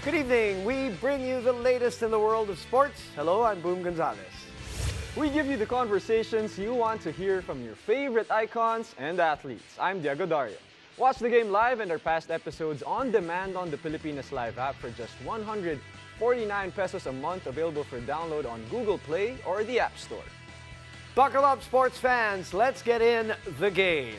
Good evening. We bring you the latest in the world of sports. Hello, I'm Boom Gonzalez. We give you the conversations you want to hear from your favorite icons and athletes. I'm Diego Dario. Watch the game live and our past episodes on demand on the Pilipinas Live app for just 149 pesos a month, available for download on Google Play or the App Store. Buckle up, sports fans. Let's get in the game.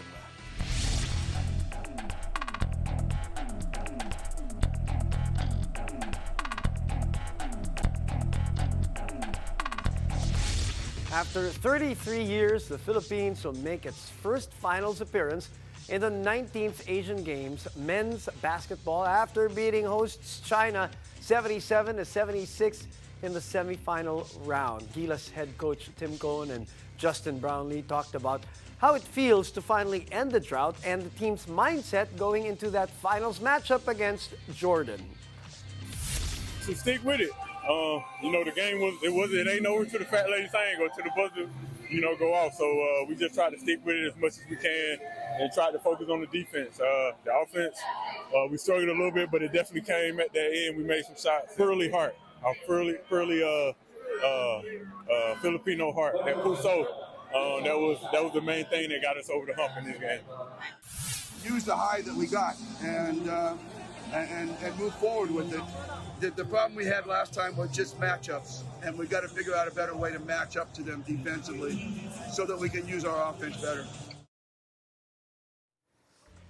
After 33 years, the Philippines will make its first finals appearance in the 19th Asian Games men's basketball after beating hosts China 77-76 in the semifinal round. Gilas head coach Tim Cone and Justin Brownlee talked about how it feels to finally end the drought and the team's mindset going into that finals matchup against Jordan. So stick with it. The game it ain't over to the fat lady thing or to the buzzer, go off. So we just try to stick with it as much as we can and try to focus on the defense. The offense, we struggled a little bit, but it definitely came at that end. We made some shots. Pearly heart, our pearly Filipino heart. That Pacio, that was the main thing that got us over the hump in this game. Use the high that we got and move forward with it. The problem we had last time was just matchups, and we've got to figure out a better way to match up to them defensively so that we can use our offense better.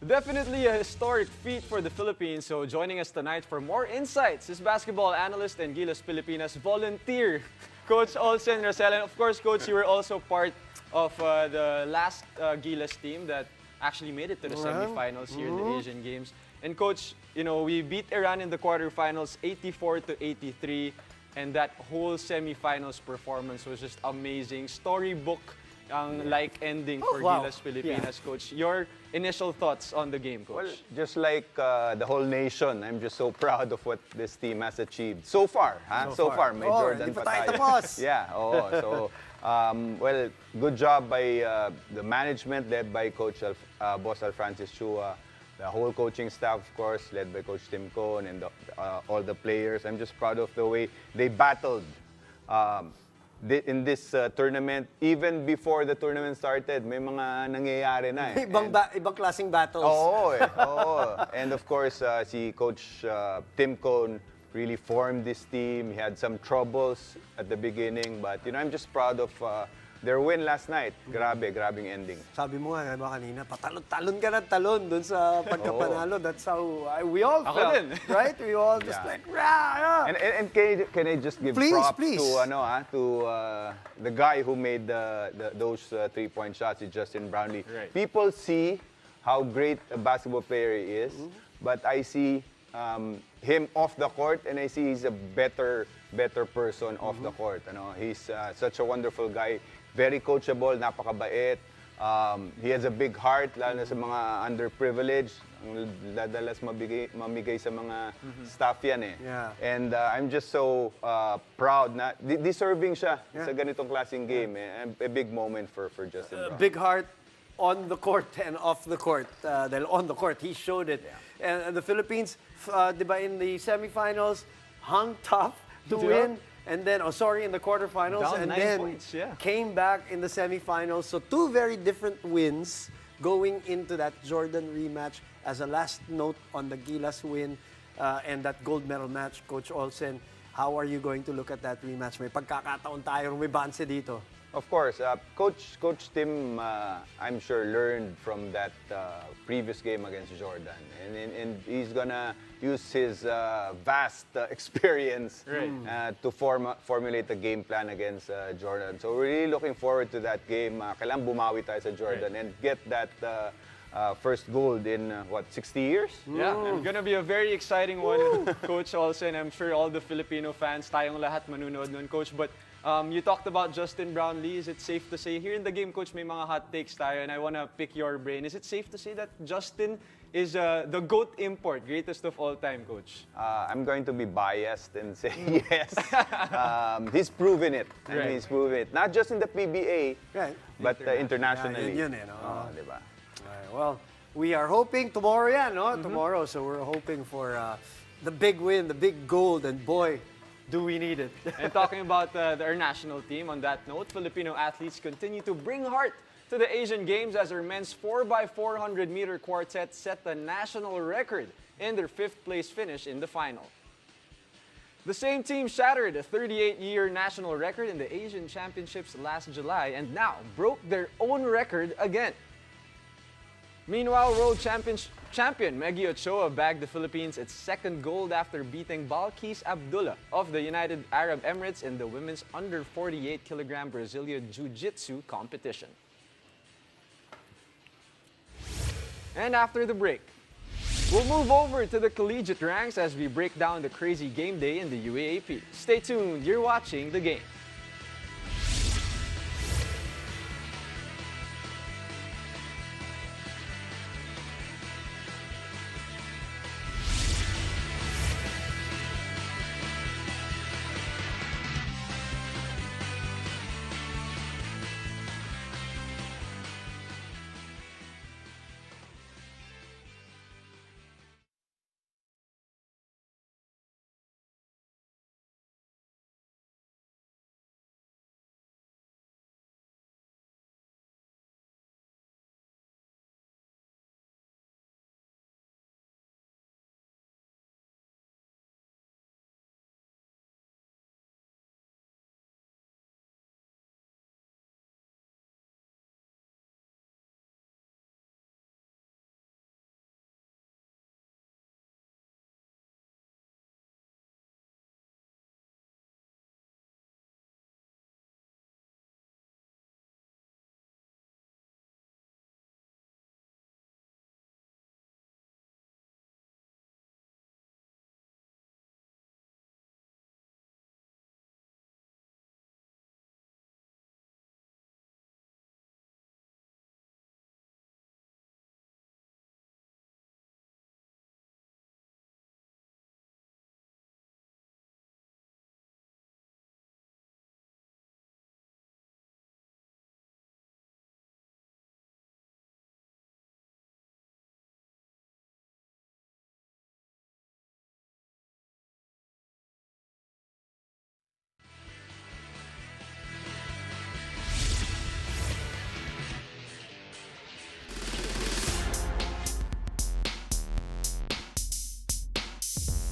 Definitely a historic feat for the Philippines. So joining us tonight for more insights is basketball analyst and Gilas Pilipinas volunteer, Coach Olsen Racela. And of course, Coach, you were also part of the last Gilas team that actually made it to the semifinals here in the Asian Games. And Coach, we beat Iran in the quarterfinals 84-83, and that whole semifinals performance was just amazing. Storybook like ending for Gilas Pilipinas, Coach. Your initial thoughts on the game, Coach? Well, just like the whole nation, I'm just so proud of what this team has achieved so far. So far, may Jordan pa tayo. Yeah, so well, good job by the management led by Coach Boss Francis Chua. The whole coaching staff, of course, led by Coach Tim Cone and all the players. I'm just proud of the way they battled in this tournament. Even before the tournament started, may mga nangyayari na eh. Ibang klaseng battles. Oo. And of course, si Coach Tim Cone really formed this team. He had some troubles at the beginning, but I'm just proud of their win last night. Grabing ending. Sabi mo nga, kanina, patalon ka ng talon dun sa pagkapanalo. That's how we all felt, right? We all just like, rah! And can I just give props to the guy who made those 3-point shots, Justin Brownlee. Right. People see how great a basketball player he is, but I see him off the court, and I see he's a better person off the court. He's such a wonderful guy. Very coachable, napakabait. He has a big heart, lalo na sa mga underprivileged. Dadalas mamigay sa mga staff yan eh. Yeah. And I'm just so proud na deserving siya sa ganitong klaseng game. A big moment for Justin Brown. Big heart on the court and off the court. Dahil on the court, he showed it. Yeah. And the Philippines, diba, in the semifinals, hung tough to win. And then, in the quarterfinals, down and 9 then points, came back in the semifinals. So two very different wins going into that Jordan rematch. As a last note on the Gilas win and that gold medal match, Coach Olsen, how are you going to look at that rematch? May pagkakataon tayong rebanse dito. Of course, Coach Tim, I'm sure, learned from that previous game against Jordan, and he's gonna use his vast experience to formulate a game plan against Jordan. So we're really looking forward to that game. Kailangan bumawi tayo sa Jordan and get that first gold in 60 years? Yeah, it's gonna be a very exciting one, Coach Olsen. I'm sure all the Filipino fans, tayong lahat manunood nun, Coach. But you talked about Justin Brownlee. Is it safe to say, here in the game, Coach, may mga hot takes tayo, and I want to pick your brain. Is it safe to say that Justin is the GOAT import, greatest of all time, Coach? I'm going to be biased and say yes. He's proven it. He's proven it. Not just in the PBA, but internationally. Yun eh, no? Diba? Well, we are hoping tomorrow, no? Tomorrow, so we're hoping for the big win, the big gold, and boy, do we need it. And talking about our national team, on that note, Filipino athletes continue to bring heart to the Asian Games as our men's 4x400 meter quartet set the national record in their 5th place finish in the final. The same team shattered a 38-year national record in the Asian Championships last July and now broke their own record again. Meanwhile, world champion Meggy Ochoa bagged the Philippines its 2nd gold after beating Balkis Abdullah of the United Arab Emirates in the women's under 48 kilogram Brazilian Jiu-Jitsu competition. And after the break, we'll move over to the collegiate ranks as we break down the crazy game day in the UAAP. Stay tuned, you're watching The Game.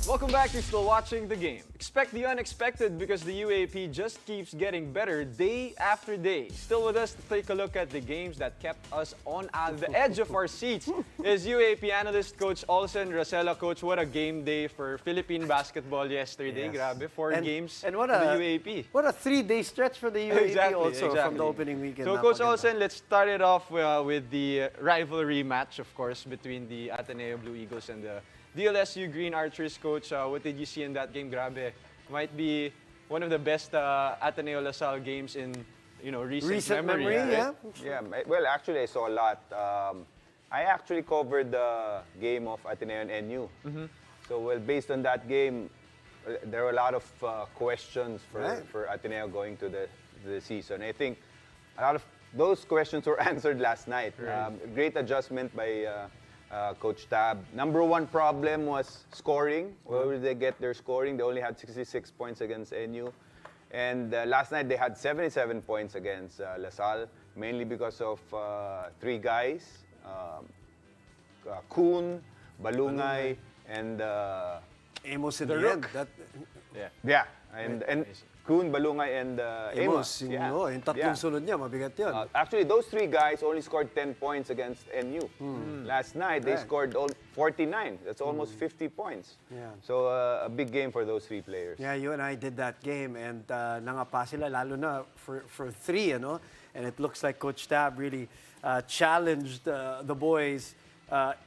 Welcome back, you're still watching The Game. Expect the unexpected because the UAP just keeps getting better day after day. Still with us to take a look at the games that kept us on the edge of our seats is UAP analyst Coach Olsen Racela. Coach, what a game day for Philippine basketball yesterday. Yes. Grabe, 4 games and what for the UAP. What a 3-day stretch for the UAP Exactly. from the opening weekend. So Coach Olsen, let's start it off with the rivalry match, of course, between the Ateneo Blue Eagles and the DLSU Green Archers. Coach, what did you see in that game? Grabe, might be one of the best Ateneo LaSalle games in recent memory. Yeah. Yeah, well, actually, I saw a lot. I actually covered the game of Ateneo and NU. So, well, based on that game, there were a lot of questions for Ateneo going to the season. I think a lot of those questions were answered last night. Right. Great adjustment by Coach Tab. Number one problem was scoring. Where did they get their scoring? They only had 66 points against NU. And last night they had 77 points against LaSalle, mainly because of 3 guys, Kuhn, Balungay, and Amos in the the Rook. end. yeah, and Kuhn, Balungay, and Amos. Yeah. Yung tatlong sunod niya, mabigat yun. Actually, those 3 guys only scored 10 points against NU. Last night, they scored 49. That's almost 50 points. Yeah. So, a big game for those 3 players. Yeah, you and I did that game and nangapa sila lalo na for 3, And it looks like Coach Tab really challenged the boys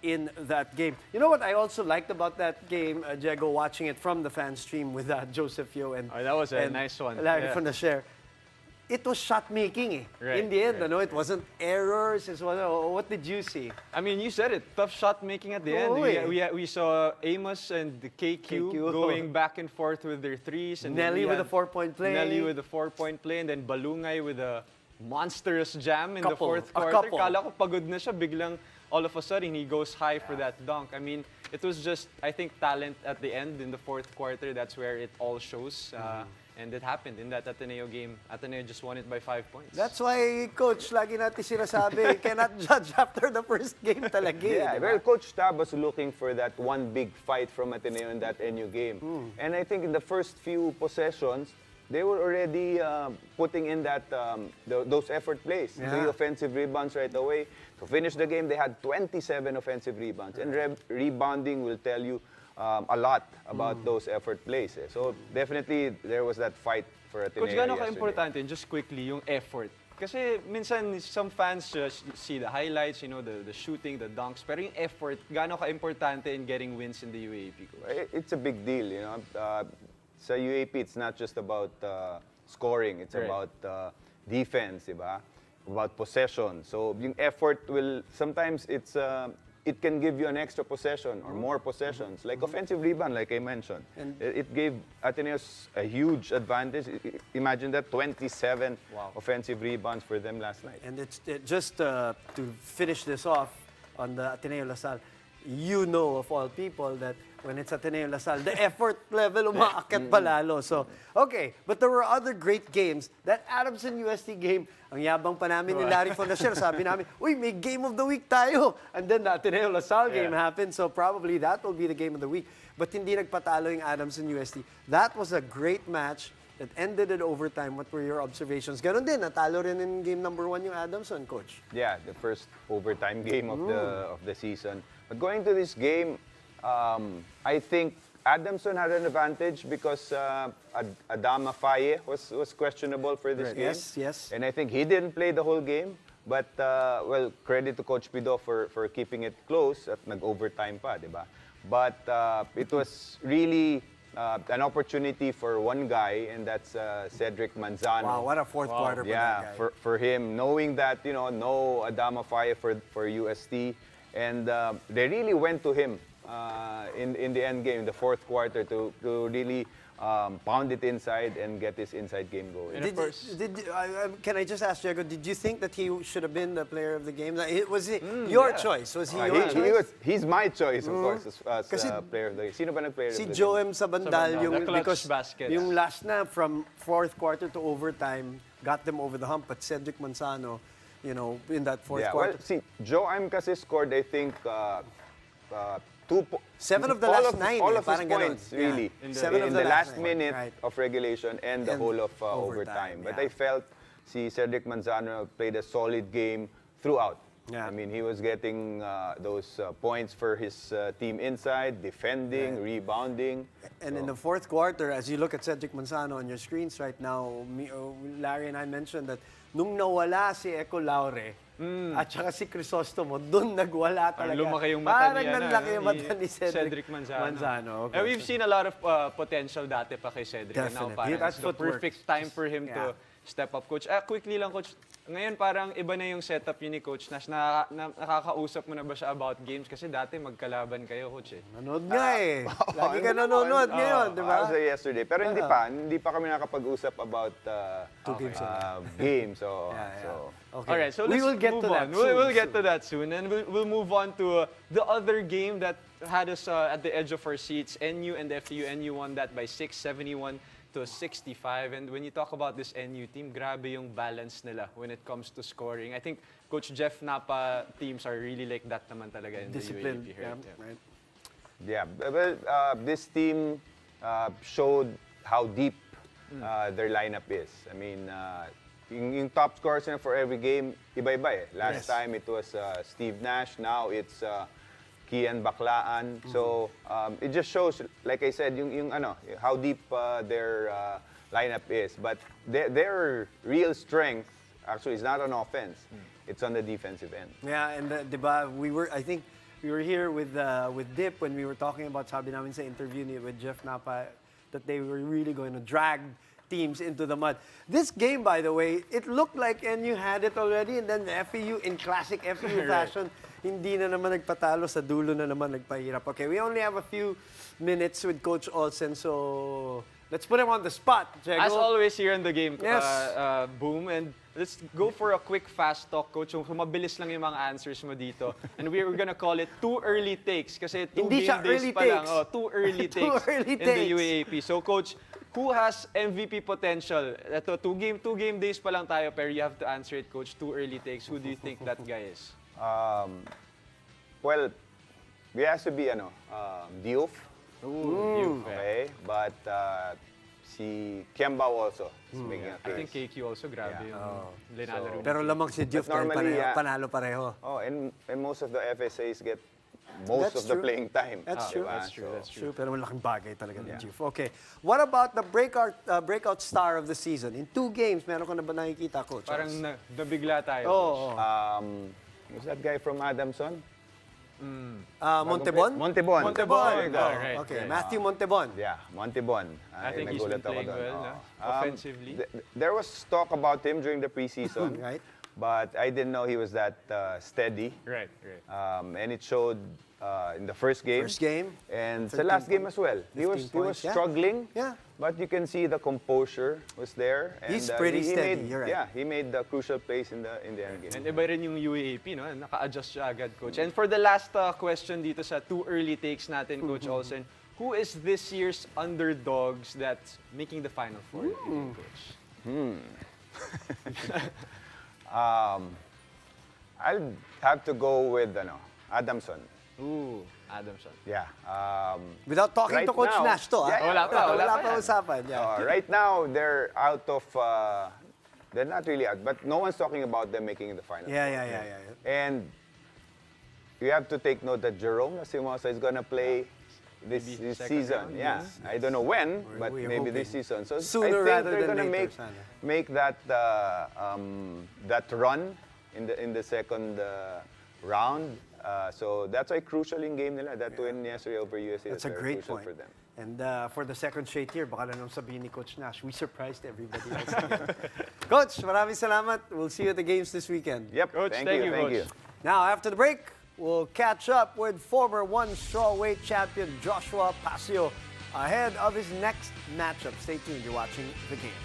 in that game. You know what I also liked about that game, Diego, watching it from the fan stream with Joseph Yo and that was a nice one. Larry from the share. It was shot making. Right, in the end, right. It wasn't errors. What did you see? I mean, you said it. Tough shot making at the end. We saw Amos and the KQ going back and forth with their threes. And Nelly with a 4-point play. Nelly with a 4-point play. And then Balungay with a monstrous jam in the fourth quarter. Couple. Kala ko pagod na siya. Biglang all of a sudden he goes high for that dunk. I mean, it was just, I think, talent at the end in the fourth quarter. That's where it all shows. And it happened in that Ateneo game. Ateneo just won it by 5 points. That's why, Coach, lagi natin sinasabi, cannot judge after the first game talaga. Yeah, well, Coach Tab was looking for that one big fight from Ateneo in that NU game. And I think in the first few possessions, they were already putting in that those effort plays. Yeah. 3 offensive rebounds right away. To finish the game, they had 27 offensive rebounds. And rebounding will tell you a lot about those effort plays. So definitely, there was that fight for Ateneo Coach, gaano yesterday. ka-importante, just quickly, yung effort? Kasi minsan, some fans just see the highlights, the shooting, the dunks, pero yung effort, gaano ka-importante in getting wins in the UAAP, Coach? It's a big deal, Sa UAP, it's not just about scoring. It's Right. about defense, diba? About possession. So yung effort will, sometimes it can give you an extra possession or more possessions. Like offensive rebound, like I mentioned. And- It gave Ateneos a huge advantage. Imagine that, 27 Wow. offensive rebounds for them last night. And just to finish this off on the Ateneo Lasal, you know of all people that when it's Ateneo Lasal, the effort level umaakyat palalo. So, okay. But there were other great games. That Adamson UST game, ang yabang pa namin ni Larry Fondacier, sabi namin, uy, may game of the week tayo. And then the Ateneo Lasal game happened. So probably that will be the game of the week. But hindi nagpatalo yung Adamson UST. That was a great match. It ended in overtime. What were your observations? Ganon din, natalo rin in game number 1 yung Adamson, Coach. Yeah, the first overtime game of the season. But going to this game, I think Adamson had an advantage because Adama Faye was questionable for this game. Yes. And I think he didn't play the whole game. But, well, credit to Coach Pido for keeping it close at nag-overtime pa, di ba? But it was really an opportunity for one guy, and that's Cedric Manzano. Wow, what a fourth quarter for that guy. For him, knowing that, no Adama Faye for UST, and they really went to him in the end game, the fourth quarter, to really pound it inside and get this inside game going. Can I just ask Diego, did you think that he should have been the player of the game? Was it your choice? Was he your choice? He's my choice, of course, as player of the game. Sino ba nag-player of the Si game? Joem Sabandal, The clutch because baskets. yung last na from fourth quarter to overtime got them over the hump. But Cedric Manzano, in that fourth quarter. Well, see, Joem kasi scored, I think, 7 of the all last of, 9. all of his parang ganon. points, really, Yeah. 7 of in the the last nine. minute Right. of regulation and the And whole of overtime, overtime. But yeah. I felt si Cedric Manzano played a solid game throughout. Yeah. I mean, he was getting those points for his team inside, defending, rebounding. And in the fourth quarter, as you look at Cedric Manzano on your screens right now, Larry and I mentioned that nung nawala si Eco Laure, at saka si Crisostomo, doon nagwala talaga. Lumaki yung mata Parang nanlaki yung mata ni Cedric Manzano. Okay. And we've seen a lot of potential dati pa kay Cedric. And now Definitely. parang That's it's the footwork. perfect time for him to Yeah. step up, Coach. Quickly lang, Coach. Ngayon parang iba na yung setup yun ni Coach Nash. Nakakausap mo na ba siya about games? Kasi dati magkalaban kayo, Coach. Nanood nga eh. Lagi ka nanonood ngayon, di ba? I was there yesterday. Pero hindi pa kami nakapag-usap about games. So, Okay. All right, so we let's will get move to that on. soon. We'll get to that soon, and we'll move on to the other game that had us at the edge of our seats. NU and FU. NU won that by 6, 71 to 65. And when you talk about this NU team, grabe yung balance nila when it comes to scoring. I think Coach Jeff Napa teams are really like that naman talaga in Discipline. the UAAP. Right. Yeah, well, this team showed how deep their lineup is. I mean, yung top scorers na for every game, iba-iba eh. Last time it was Steve Nash, now it's Kian Baclaan. So it just shows, like I said, yung how deep their lineup is. But their real strength actually is not on offense. It's on the defensive end. Yeah, and diba, I think we were here with Dip when we were talking about, sabi namin sa interview with Jeff Napa, that they were really going to drag teams into the mud. This game, by the way, it looked like NU had it already, and then the FEU, in classic FEU fashion, hindi na naman nagpatalo, sa dulo na naman nagpahirap. Okay, we only have a few minutes with Coach Olsen, so Let's put him on the spot, Diego. As always here in the game, Yes. Boom. And let's go for a quick fast talk, Coach. So, mabilis lang yung mga answers mo dito. And we're gonna call it too early takes. Kasi two Hindi game siya days early pa lang. takes. Oh, too early Too takes early in the takes. UAAP. So, Coach, who has MVP potential? Ito, two game days pa lang tayo, pero you have to answer it, Coach. Too early takes. Who do you think that guy is? Well, we has to be Diouf. Ooh, Okay, but si Kemba also is making a I think case. KQ also, grabe yung linalaro niya. Pero lamang si Diouf dahil normally, panalo pareho. Oh, and most of the FSAs get most That's of the true. playing time. That's true. That's true, that's True, pero malaking bagay talaga ni Diouf. Okay. What about the breakout star of the season? In 2 games, meron ka na ba nakikita, Coach? Parang nabigla tayo, Oo. Coach. Who's that guy from Adamson? Montebon? Montebon. Montebon. There you go. Oh, Right, okay, right. Matthew Montebon. Yeah, Montebon. I think he's been nagulat ako playing doon. well, Oo. no? Offensively. There was talk about him during the preseason, Right. but I didn't know he was that steady. Right. And it showed in the first game. First game. And sa 13 last game points, as well. He 15 was points, yeah. struggling. Yeah. But you can see the composure was there. And, He's pretty steady, made, you're right. Yeah, he made the crucial plays in the end game. And iba rin yung UAAP, no? Naka-adjust siya agad, Coach. And for the last question dito sa too early takes natin, Coach Olsen, who is this year's underdogs that's making the Final Four, you think, Coach? I'll have to go with Adamson. Ooh, Adamson. Yeah. Without talking Right to Coach now- Nash to, Yeah, Wala pa yan. usapan. Yeah. Right now, they're out of. They're not really out, but no one's talking about them making the final. Yeah. And you have to take note that Jerome Nasimosa is gonna play this second season. round, Yeah, yes. I don't know when, but we're maybe hoping this season. So sooner I think rather they're than gonna later, sana. make that run in the second round. So that's why crucial in game nila. That win yesterday over USA. That's a very great crucial point. for them. And for the second straight year, baka lang sabihin ni Coach Nash, we surprised everybody else again. Coach, maraming salamat. We'll see you at the games this weekend. Yep. Coach, thank thank you. you, Thank Coach. you. Now, after the break, we'll catch up with former one strawweight champion Joshua Pacio ahead of his next matchup. Stay tuned. You're watching The Game.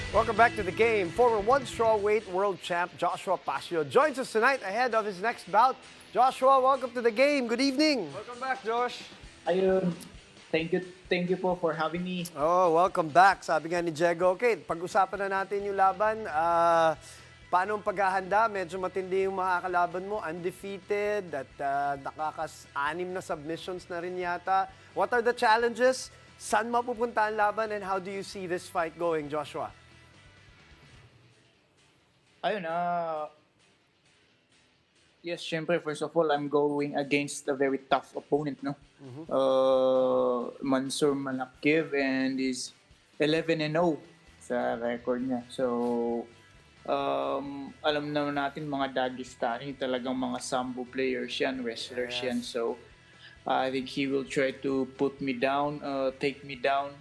Welcome back to the game. Former one-strawweight world champ Joshua Pacio joins us tonight ahead of his next bout. Joshua, welcome to the game. Good evening. Welcome back, Josh. Ayun. Thank you po for having me. Oh, welcome back. Sabi nga ni Diego. Okay, pag-usapan na natin yung laban. Paano ang paghahanda? Medyo matindi yung mga kalaban mo. Undefeated at nakakas-6 na submissions na rin yata. What are the challenges? Saan mapupunta ang laban and how do you see this fight going, Joshua? Ayun, yes, syempre, first of all, I'm going against a very tough opponent, no? Mansur Malachiev, and is 11-0 sa record niya. So, alam naman natin mga Dagestani, talagang mga sambo players yan, wrestlers yan. So, I think he will try to put me down, take me down,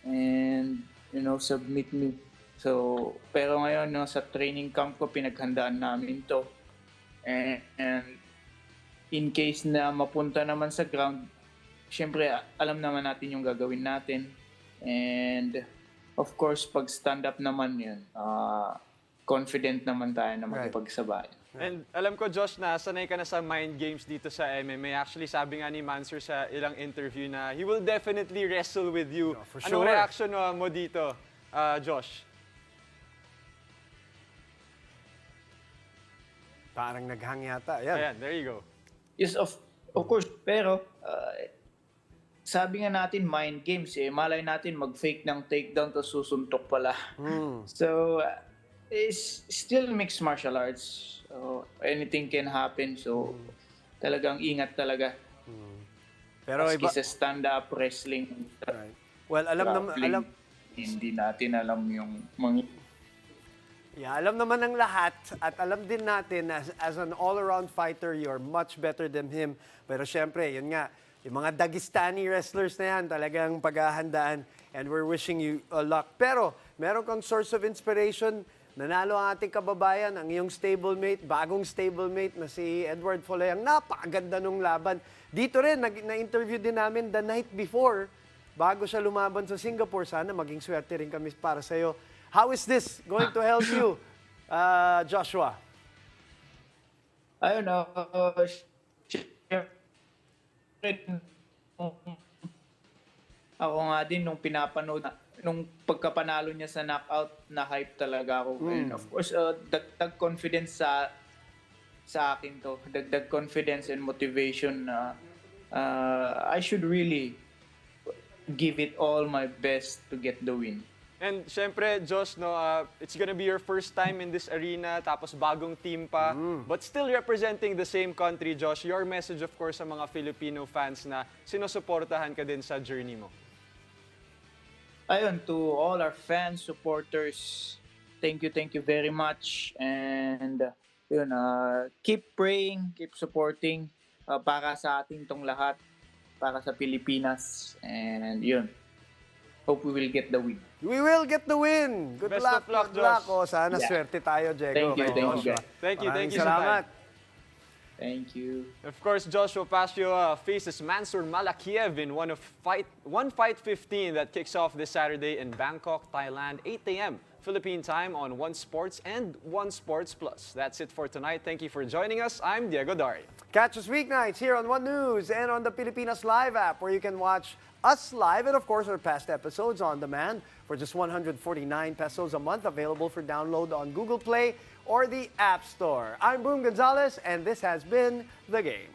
and, submit me. So, pero ngayon, sa training camp ko, pinaghandaan namin to. And in case na mapunta naman sa ground, syempre, alam naman natin yung gagawin natin. And, of course, pag stand-up naman yun, confident naman tayo na makipagsabay. And alam ko, Josh, na sanay ka na sa mind games dito sa MMA. Actually, sabi nga ni Mansur sa ilang interview na he will definitely wrestle with you. For sure. Anong reaction mo dito, Josh? Parang naghang yata. Ayan. Ayan, there you go. Yes, of course. Pero, sabi nga natin, mind games eh. Malay natin mag-fake ng takedown to susuntok pala. So, it's still mixed martial arts. So, anything can happen. So, talagang ingat talaga. Pero Maski sa stand-up wrestling. Right. Well, alam hindi natin alam yung mga... Yeah, alam naman ng lahat at alam din natin na as an all-around fighter, you're much better than him. Pero syempre, yun nga, yung mga Dagestani wrestlers na yan, talagang paghahandaan and we're wishing you luck. Pero, meron kang source of inspiration. Nanalo ang ating kababayan, ang iyong stablemate, bagong stablemate na si Edward Foley. Ang napakaganda nung laban. Dito rin, na-interview din namin the night before, bago siya lumaban sa Singapore. Sana maging swerte rin kami para sa'yo. How is this going to help you, Joshua? Ayun, ako nga din nung pinapanood, nung pagkapanalo niya sa knockout, na-hype talaga ako. And of course, dagdag confidence sa akin to. Dagdag confidence and motivation na I should really give it all my best to get the win. And syempre, Josh, it's gonna be your first time in this arena, tapos bagong team pa, but still representing the same country, Josh. Your message, of course, sa mga Filipino fans na sinusuportahan ka din sa journey mo. Ayun, to all our fans, supporters, thank you very much. And yun, keep praying, keep supporting para sa ating tong lahat, para sa Pilipinas. And yun, hope we will get the win. We will get the win. Good Best luck, of luck, good luck. Josh. Oh, sana swerte tayo, Diego. Thank you, kay thank you, Joshua. guys. Thank you Maraming sa time. salamat. Thank you. Of course, Joshua Pacio faces Mansur Malachiev in one fight 15 that kicks off this Saturday in Bangkok, Thailand, 8 a.m. Philippine time on One Sports and One Sports Plus. That's it for tonight. Thank you for joining us. I'm Diego Dari. Catch us weeknights here on One News and on the Pilipinas Live app, where you can watch us live and, of course, our past episodes on demand for just 149 pesos a month, available for download on Google Play or the App Store. I'm Boom Gonzalez, and this has been The Game.